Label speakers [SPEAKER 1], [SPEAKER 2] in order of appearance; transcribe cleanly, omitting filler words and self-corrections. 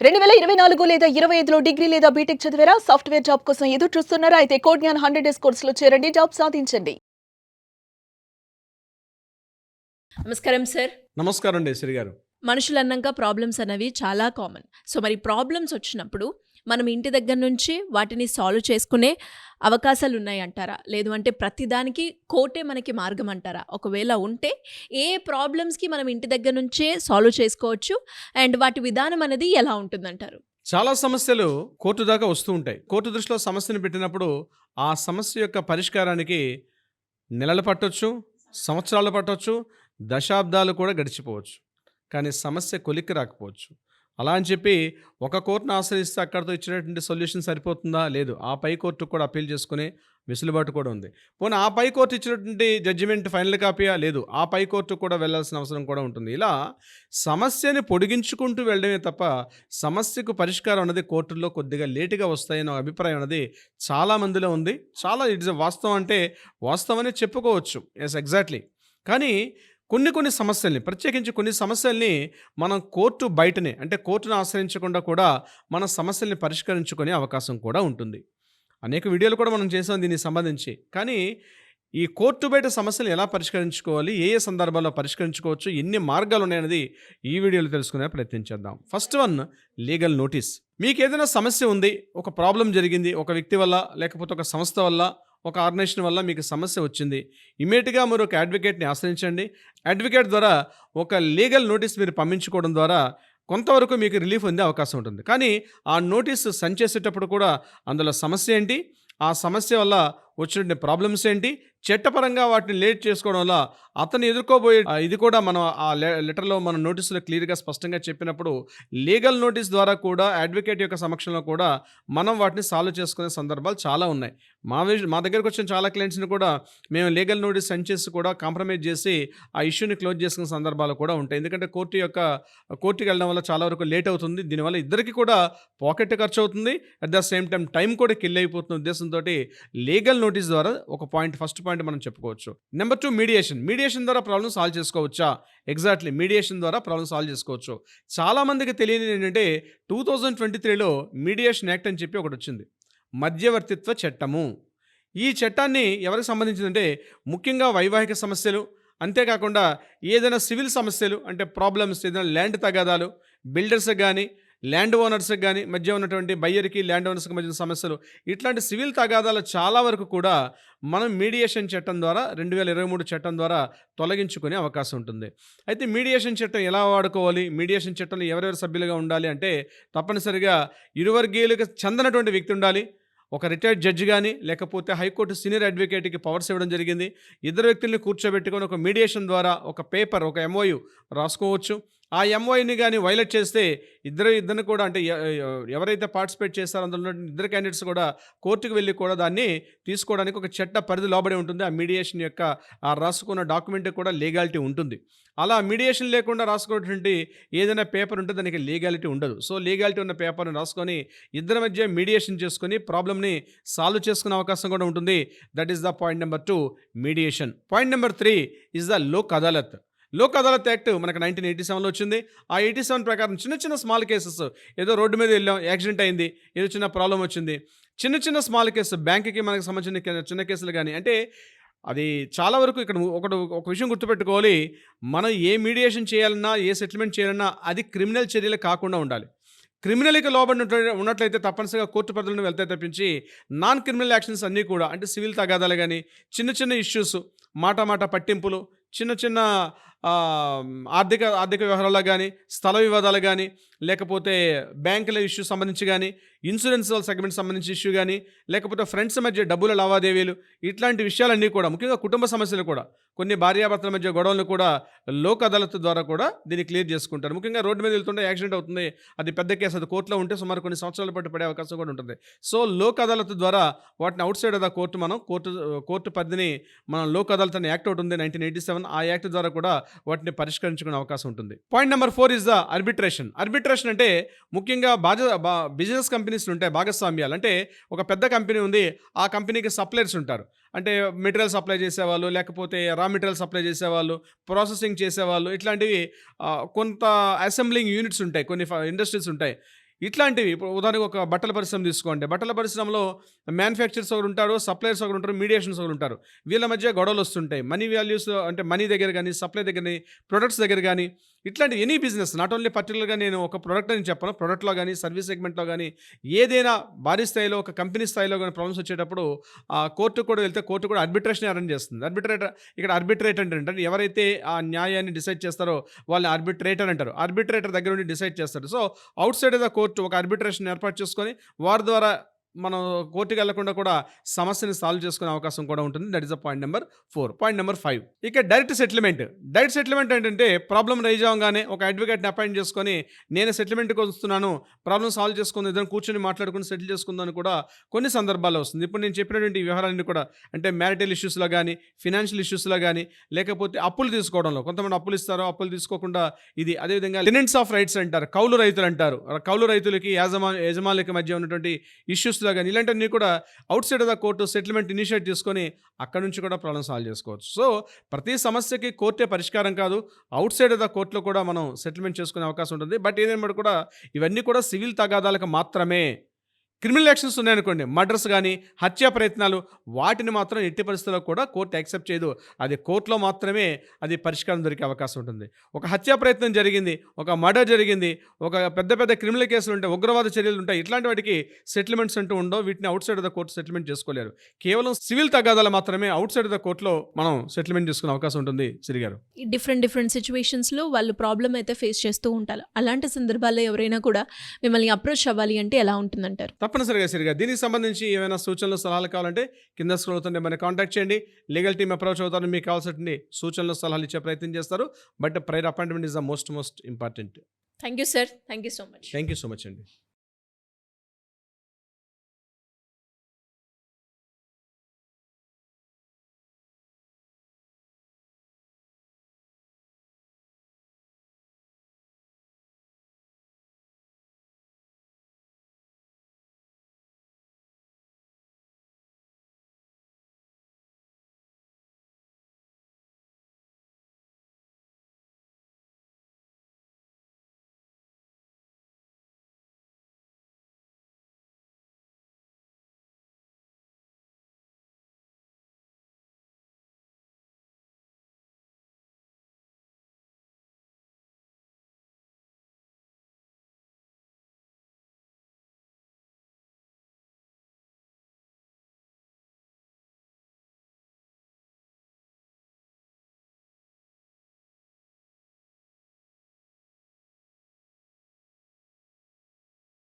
[SPEAKER 1] 2024 లేదా 25లో డిగ్రీ లేదా బీటెక్ చదివారా? సాఫ్ట్‌వేర్ జాబ్ కోసం ఎదురు చూస్తున్నారా? అయితే కోడ్ జ్ఞాన్ 100 డేస్ కోర్సులో చేరండి. జాబ్ సాధించండి. నమస్కారం సార్.
[SPEAKER 2] నమస్కారం అండి శ్రీ గారు.
[SPEAKER 1] మనుషులన్నాక ప్రాబ్లమ్స్ అనేవి చాలా కామన్. సో మరి ప్రాబ్లమ్స్ వచ్చినప్పుడు మనం ఇంటి దగ్గర నుంచి వాటిని సాల్వ్ చేసుకునే అవకాశాలున్నాయంటారా? లేదు అంటే ప్రతిదానికి కోర్టే మనకి మార్గం అంటారా? ఒకవేళ ఉంటే ఏ ప్రాబ్లమ్స్‌కి మనం ఇంటి దగ్గర నుంచే సాల్వ్ చేసుకోవచ్చు? అండ్ వాటి విధానం అనేది ఎలా ఉంటుందంటారు?
[SPEAKER 2] చాలా సమస్యలు కోర్టు దాకా వస్తూ ఉంటాయి. కోర్టు దృష్టిలో సమస్యను పెట్టినప్పుడు ఆ సమస్య యొక్క పరిష్కారానికి నెలలు పట్టొచ్చు, సంవత్సరాలు పట్టొచ్చు, దశాబ్దాలు కూడా గడిచిపోవచ్చు. కానీ సమస్య కొలిక్కి రాకపోవచ్చు. అలా అని చెప్పి ఒక కోర్టును ఆశ్రయిస్తే అక్కడితో ఇచ్చినటువంటి సొల్యూషన్ సరిపోతుందా? లేదు. ఆ పై కోర్టుకు కూడా అప్పీల్ చేసుకునే వెసులుబాటు కూడా ఉంది. పోనీ ఆ పై కోర్టు ఇచ్చినటువంటి జడ్జిమెంట్ ఫైనల్ కాపీయా? లేదు. ఆ పై కోర్టుకు కూడా వెళ్ళాల్సిన అవసరం కూడా ఉంటుంది. ఇలా సమస్యని పొడిగించుకుంటూ వెళ్ళడమే తప్ప సమస్యకు పరిష్కారం అన్నది కోర్టుల్లో కొద్దిగా లేటుగా వస్తాయన్న అభిప్రాయం అనేది చాలా మందిలో ఉంది. చాలా ఇట్స్ వాస్తవం అంటే వాస్తవమనే చెప్పుకోవచ్చు. Yes, exactly. కానీ కొన్ని సమస్యల్ని ప్రత్యేకించి కొన్ని సమస్యల్ని మనం కోర్టు బయటనే అంటే కోర్టును ఆశ్రయించకుండా కూడా మన సమస్యల్ని పరిష్కరించుకునే అవకాశం కూడా ఉంటుంది. అనేక వీడియోలు కూడా మనం చేసాం దీనికి సంబంధించి. కానీ ఈ కోర్టు బయట సమస్యలు ఎలా పరిష్కరించుకోవాలి? ఏ ఏ సందర్భాల్లో పరిష్కరించుకోవచ్చు? ఎన్ని మార్గాలు ఉన్నాయన్నది ఈ వీడియోలో తెలుసుకునే ప్రయత్నం చేద్దాం. First one, legal notice. మీకేదైనా సమస్య ఉంది, ఒక ప్రాబ్లం జరిగింది, ఒక వ్యక్తి వల్ల లేకపోతే ఒక సంస్థ వల్ల ఒక ఆర్గనైజేషన్ వల్ల మీకు సమస్య వచ్చింది. ఇమ్మీడియట్‌గా మీరు ఒక అడ్వకేట్‌ని ఆశ్రయించండి. అడ్వకేట్ ద్వారా ఒక లీగల్ నోటీస్ మీరు పంపించుకోవడం ద్వారా కొంతవరకు మీకు రిలీఫ్ పొందే అవకాశం ఉంటుంది. కానీ ఆ నోటీస్ సెండ్ చేసేటప్పుడు కూడా అందులో సమస్య ఏంటి? ఆ సమస్య వల్ల వచ్చినటువంటి ప్రాబ్లమ్స్ ఏంటి? చట్టపరంగా వాటిని లేట్ చేసుకోవడం వల్ల అతను ఎదుర్కోబోయే ఇది కూడా మనం ఆ లెటర్‌లో మన నోటీస్‌లో క్లియర్‌గా స్పష్టంగా చెప్పినప్పుడు లీగల్ నోటీస్ ద్వారా కూడా అడ్వకేట్ యొక్క సమక్షంలో కూడా మనం వాటిని సాల్వ్ చేసుకునే సందర్భాలు చాలా ఉన్నాయి. మా దగ్గరికి వచ్చిన చాలా క్లయింట్స్‌ని కూడా మేము లీగల్ నోటీస్ సెండ్ చేసి కూడా కాంప్రమైజ్ చేసి ఆ ఇష్యూని క్లోజ్ చేసుకునే సందర్భాలు కూడా ఉంటాయి. ఎందుకంటే కోర్టుకి వెళ్ళడం వల్ల చాలా వరకు లేట్ అవుతుంది. దీనివల్ల ఇద్దరికీ కూడా పాకెట్ ఖర్చు అవుతుంది. At the same time time కూడా కిల్ అయిపోతున్న ఉద్దేశంతోటి లీగల్ నోటీస్ ద్వారా ఒక ఫస్ట్ పాయింట్ మనం చెప్పుకోవచ్చు. నెంబర్ 2, మీడియేషన్ ద్వారా ప్రాబ్లమ్ సాల్వ్ చేసుకోవచ్చా? ఎగ్జాక్ట్‌లీ, మీడియేషన్ ద్వారా ప్రాబ్లమ్ సాల్వ్ చేసుకోవచ్చు. చాలామందికి తెలియనిది ఏంటంటే 2023లో మీడియేషన్ యాక్ట్ అని చెప్పి ఒకటొచ్చింది. మధ్యవర్తిత్వ చట్టము. ఈ చట్టాన్ని ఎవరికి సంబంధించిందంటే ముఖ్యంగా వైవాహిక సమస్యలు, అంతేకాకుండా ఏదైనా సివిల్ సమస్యలు అంటే ప్రాబ్లమ్స్, ఏదైనా ల్యాండ్ తగాదాలు, బిల్డర్స్‌కి గానీ, ల్యాండ్ ఓనర్స్‌కి గానీ మధ్య ఉన్నటువంటి బయ్యర్‌కి, ల్యాండ్ ఓనర్స్‌కి మధ్య సమస్యలు, ఇట్లాంటి సివిల్ తగాదాలు చాలా వరకు కూడా మనం మీడియేషన్ చట్టం ద్వారా 2023 చట్టం ద్వారా తొలగించుకునే అవకాశం ఉంటుంది. అయితే మీడియేషన్ చట్టం ఎలా వాడుకోవాలి? మీడియేషన్ చట్టంలో ఎవరెవరు సభ్యులుగా ఉండాలి అంటే తప్పనిసరిగా ఇరు వర్గీయులకు చెందనటువంటి వ్యక్తి ఉండాలి. ఒక రిటైర్డ్ జడ్జి గానీ, లేకపోతే హైకోర్టు సీనియర్ అడ్వకేట్‌కి పవర్స్ ఇవ్వడం జరిగింది. ఇద్దరు వ్యక్తుల్ని కూర్చోబెట్టుకొని ఒక మీడియేషన్ ద్వారా ఒక పేపర్, ఒక ఎంఓయూ రాసుకోవచ్చు. ఆ ఎంఓయూని గానీ వైలేట్ చేస్తే ఇద్దరిని కూడా అంటే ఎవరైతే పార్టిసిపేట్ చేస్తారో అందులో ఉన్న ఇద్దరు క్యాండిడేట్స్ కూడా కోర్టుకు వెళ్ళి కూడా దాన్ని తీసుకోవడానికి ఒక చట్ట పరిధి లోబడి ఉంటుంది. ఆ మీడియేషన్ యొక్క ఆ రాసుకున్న డాక్యుమెంట్‌కి కూడా లీగాలిటీ ఉంటుంది. అలా మీడియేషన్ లేకుండా రాసుకున్నటువంటి ఏదైనా పేపర్ ఉంటే దానికి లీగాలిటీ ఉండదు. సో, లీగాలిటీ ఉన్న పేపర్‌ని రాసుకొని ఇద్దరి మధ్య మీడియేషన్ చేసుకొని ప్రాబ్లమ్‌ని సాల్వ్ చేసుకునే అవకాశం కూడా ఉంటుంది. That is the point number 2, mediation. Point number 3 is the Lok Adalat. Lok Adalat act మనకు 1987లో వచ్చింది. ఆ 87 ప్రకారం చిన్న స్మాల్ కేసెస్, ఏదో రోడ్డు మీద వెళ్ళాం, యాక్సిడెంట్ అయింది, ఏదో చిన్న ప్రాబ్లమ్ వచ్చింది, చిన్న స్మాల్ కేసు, బ్యాంక్‌కి మనకు సంబంధించిన చిన్న కేసులు గానీ అంటే అది చాలా వరకు ఇక్కడ ఒక విషయం గుర్తుపెట్టుకోవాలి. మనం ఏ మీడియేషన్ చేయాలన్నా, ఏ సెటిల్మెంట్ చేయాలన్నా అది క్రిమినల్ చర్యలు కాకుండా ఉండాలి. క్రిమినల్‌కి లోబడి ఉన్నట్లయితే తప్పనిసరిగా కోర్టు పరిధిలోనే వెళ్తాయి తప్పించి నాన్ క్రిమినల్ యాక్షన్స్ అన్నీ కూడా అంటే సివిల్ తగాదాలు గానీ, చిన్న ఇష్యూస్, మాట పట్టింపులు, చిన్న ఆర్థిక వ్యవహారాలు గానీ, స్థల వివాదాలు గానీ, లేకపోతే బ్యాంకుల ఇష్యూ సంబంధించి గానీ, ఇన్సూరెన్స్ సెగ్మెంట్ సంబంధించి ఇష్యూ గానీ, లేకపోతే ఫ్రెండ్స్ మధ్య డబ్బుల లావాదేవీలు, ఇట్లాంటి విషయాలన్నీ కూడా ముఖ్యంగా కుటుంబ సమస్యలు కూడా కొన్ని భార్యాభర్తల మధ్య గొడవలను కూడా లోక్ అదాలత్ ద్వారా కూడా దీన్ని క్లియర్ చేసుకుంటారు. ముఖ్యంగా రోడ్డు మీద వెళ్తుంటే యాక్సిడెంట్ అవుతుంది, అది పెద్ద కేసు, అది కోర్టులో ఉంటే సుమారు కొన్ని సంవత్సరాల పాటు పడే అవకాశం కూడా ఉంటుంది. సో, లోక్ అదాలత్ ద్వారా వాటిని out side of the court మనం కోర్టు పరిధిని మనం లోక్ అదాలత్ అనే యాక్ట్ ఒకటి ఉంది 1987. ఆ యాక్ట్ ద్వారా కూడా వాటిని పరిష్కరించుకునే అవకాశం ఉంటుంది. Point number 4 is the arbitration. Arbitration అంటే ముఖ్యంగా బిజినెస్ కంపెనీస్ ఉంటాయి, భాగస్వామ్యాలు. అంటే ఒక పెద్ద కంపెనీ ఉంది, ఆ కంపెనీకి సప్లయర్స్ ఉంటారు. అంటే మెటీరియల్ సప్లై చేసేవాళ్ళు, లేకపోతే రా మెటీరియల్ సప్లై చేసేవాళ్ళు, ప్రాసెసింగ్ చేసేవాళ్ళు, ఇట్లాంటివి కొంత అసెంబ్లింగ్ యూనిట్స్ ఉంటాయి, కొన్ని ఇండస్ట్రీస్ ఉంటాయి. ఇట్లాంటివి ఇప్పుడు ఉదాహరణకు ఒక బట్టల పరిశ్రమ తీసుకోండి. బట్టల పరిశ్రమలో మ్యానుఫ్యాక్చరర్స్ ఒకరు ఉంటారు, సప్లయర్స్ ఒకరు ఉంటారు, మీడియేషన్స్ ఒకరు ఉంటారు. వీళ్ళ మధ్య గొడవలు వస్తుంటాయి. మనీ వాల్యూస్ అంటే మనీ దగ్గర కానీ, సప్లై దగ్గర కానీ, ప్రొడక్ట్స్ దగ్గర కానీ, ఇట్లాంటి ఎనీ బిజినెస్ నాట్ ఓన్లీ పర్టికులర్గా నేను ఒక ప్రొడక్ట్ అని చెప్పను. ప్రొడక్ట్లో కానీ, సర్వీస్ సెగ్మెంట్లో కానీ ఏదైనా భారీ స్థాయిలో ఒక కంపెనీ స్థాయిలో కానీ ప్రాబ్లమ్స్ వచ్చేటప్పుడు కోర్టు కూడా వెళ్తే కోర్టు కూడా ఆర్బిట్రేషన్ అరేంజ్ చేస్తుంది. ఇక్కడ ఆర్బిట్రేటర్ అంటే ఎవరైతే ఆ న్యాయాన్ని డిసైడ్ చేస్తారో వాళ్ళని ఆర్బిట్రేటర్ అంటారు. ఆర్బిట్రేటర్ దగ్గర నుండి డిసైడ్ చేస్తారు. So out side of the court ఒక ఆర్బిట్రేషన్ ఏర్పాటు చేసుకొని వారి ద్వారా మనం కోర్టుకి వెళ్లకుండా కూడా సమస్యని సాల్వ్ చేసుకునే అవకాశం కూడా ఉంటుంది. That is the point number 4. Point number 5 ఇక డైరెక్ట్ సెటిల్మెంట్. డైరెక్ట్ సెటిల్మెంట్ ఏంటంటే ప్రాబ్లం రైజ్ అవ్వగానే ఒక అడ్వకేట్ని అపాయింట్ చేసుకొని నేను సెటిల్మెంట్కి వస్తున్నాను, ప్రాబ్లం సాల్వ్ చేసుకుని ఇద్దరు కూర్చొని మాట్లాడుకుని సెటిల్ చేసుకుందని కూడా కొన్ని సందర్భాల్లో వస్తుంది. ఇప్పుడు నేను చెప్పినటువంటి వ్యవహారాన్ని కూడా అంటే మ్యారిటల్ ఇష్యూస్లో కానీ, ఫినాన్షియల్ ఇష్యూస్లో కానీ, లేకపోతే అప్పులు తీసుకోవడంలో కొంతమంది అప్పులు ఇస్తారో అప్పులు తీసుకోకుండా ఇది. అదేవిధంగా టెనెంట్స్ ఆఫ్ రైట్స్ అంటారు, కౌలు రైతులు అంటారు. కౌలు రైతులకి యజమానులకి మధ్య ఉన్నటువంటి ఇష్యూస్లో కానీ ఇలాంటివన్నీ కూడా out side of the court settlement initiate చేసుకొని అక్కడ నుంచి కూడా ప్రాబ్లం సాల్వ్ చేసుకోవచ్చు. సో ప్రతి సమస్యకి కోర్టే పరిష్కారం కాదు, అవుట్ సైడ్ ఆఫ్ ద కోర్టులో కూడా మనం సెటిల్మెంట్ చేసుకునే అవకాశం ఉంటుంది. బట్ ఏదైనా కూడా ఇవన్నీ కూడా సివిల్ తగాదాలకు మాత్రమే. క్రిమినల్ యాక్షన్స్ ఉన్నాయనుకోండి, మర్డర్స్ కానీ, హత్యా ప్రయత్నాలు, వాటిని మాత్రం ఎట్టి పరిస్థితుల్లో కూడా కోర్టు యాక్సెప్ట్ చేయదు. అది కోర్టులో మాత్రమే అది పరిష్కారం దొరికే అవకాశం ఉంటుంది. ఒక హత్యా ప్రయత్నం జరిగింది, ఒక మర్డర్ జరిగింది, ఒక పెద్ద పెద్ద క్రిమినల్ కేసులు ఉంటాయి, ఉగ్రవాద చర్యలు ఉంటాయి, ఇట్లాంటి వాటికి సెటిల్మెంట్స్ అంటూ ఉండవు. వీటిని out side of the court settlement చేసుకోలేరు. కేవలం సివిల్ తగాదాలు మాత్రమే అవుట్ సైడ్ ఆఫ్ ద కోర్టులో మనం సెటిల్మెంట్ చేసుకునే అవకాశం ఉంటుంది. సిరి గారు,
[SPEAKER 1] ఈ డిఫరెంట్ సిచ్యువేషన్స్లో వాళ్ళు ప్రాబ్లం అయితే ఫేస్ చేస్తూ ఉంటారు. అలాంటి సందర్భాల్లో ఎవరైనా కూడా మిమ్మల్ని అప్రోచ్ అవ్వాలి అంటే ఎలా ఉంటుందంటారు?
[SPEAKER 2] తప్పనిసరిగా సిరిగా దీనికి సంబంధించి ఏమైనా సూచనలు సలహాలు కావాలంటే కింద స్క్రోల్ అవుతుంటే మన కాంటాక్ట్ చేయండి. లీగల్ టీమ్ అప్రోచ్ అవుతారు, మీకు కావాల్సిన సూచనలు సలహాలు ఇచ్చే ప్రయత్నం చేస్తారు. But prior appointment is the most important.
[SPEAKER 1] Thank you sir, thank you so much.
[SPEAKER 2] Thank you so much అండి.